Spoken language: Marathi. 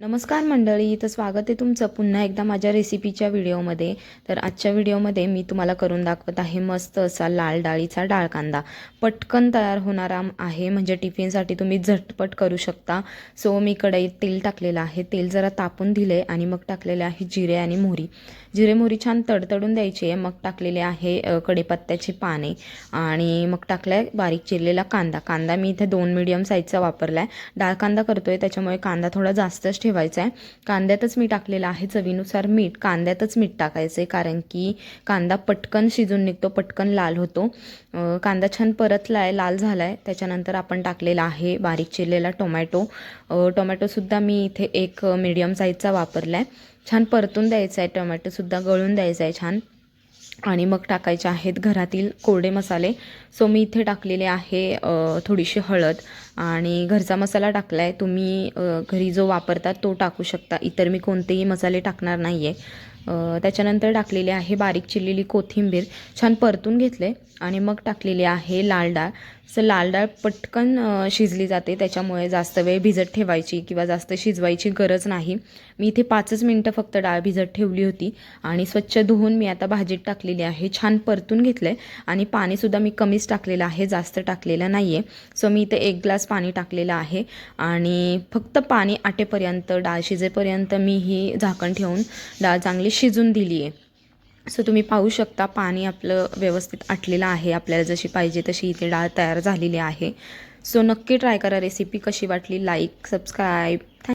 नमस्कार मंडळी, तर स्वागत आहे तुमचं पुन्हा एकदा माझ्या रेसिपीच्या व्हिडिओमध्ये। तर आजच्या व्हिडिओमध्ये मी तुम्हाला करून दाखवत आहे मस्त असा लाल डाळीचा डाळ कांदा। पटकन तयार होणारा आहे, म्हणजे टिफिनसाठी तुम्ही झटपट करू शकता। सो मी कढईत तेल टाकलेलं आहे, तेल जरा तापून दिले आणि मग टाकलेले आहे जिरे आणि मोहरी। जिरे मोहरी छान तडतडून द्यायचे, मग टाकलेले आहे कढीपत्त्याची पाने आणि मग टाकलाय बारीक चिरलेला कांदा। कांदा मी इथे 2 मीडियम साईजचा वापरलाय, डाळ कांदा करतोय त्याच्यामुळे कांदा थोडा जास्तच ठेवायचा आहे। कांद्यातच मी टाकलेला आहे चवीनुसार मीठ, कांद्यातच मीठ टाकायचं आहे कारण की कांदा पटकन शिजून निघतो, पटकन लाल होतो। कांदा छान परतलाय, लाल झालाय, त्याच्यानंतर आपण टाकलेला आहे बारीक चिरलेला टोमॅटो। टोमॅटोसुद्धा मी इथे 1 मीडियम साईजचा वापरला आहे। छान परतून द्यायचा आहे, टोमॅटोसुद्धा गळून द्यायचा आहे छान। आणि मग टाकायचे आहेत घरातील कोरडे मसाले। सो मी इथे टाकलेले आहे थोडीशी हळद आणि घरचा मसाला टाकला आहे, तुम्ही घरी जो वापरतात तो टाकू शकता, इतर मी कोणतेही मसाले टाकणार नाही आहे। त्याच्यानंतर टाकलेले आहे बारीक चिरलेली कोथिंबीर, छान परतून घेतले आणि मग टाकलेली आहे लाल डाळ। सो लाल डाळ पटकन शिजली जाते, त्याच्यामुळे जास्त वेळ भिजत ठेवायची किंवा जास्त शिजवायची गरज नाही। मी इथे 5च मिनटं फक्त डाळ भिजत ठेवली होती आणि स्वच्छ धुवून मी आता भाजीत टाकलेली आहे, छान परतून घेतले आणि पाणीसुद्धा मी कमीच टाकलेलं आहे, जास्त टाकलेलं नाही आहे। सो मी इथे 1 ग्लास पाणी टाकलेलं आहे आणि फक्त पाणी आटेपर्यंत, डाळ शिजेपर्यंत मी ही झाकण ठेवून डाळ चांगली शिजून दिली आहे। सो तुम्ही पाहू शकता पाणी आपलं व्यवस्थित आटलेलं आहे, आपल्याला जशी पाहिजे तशी इथे डाळ तयार झालेली आहे। सो नक्की ट्राय करा रेसिपी, कशी वाटली लाईक सबस्क्राईब।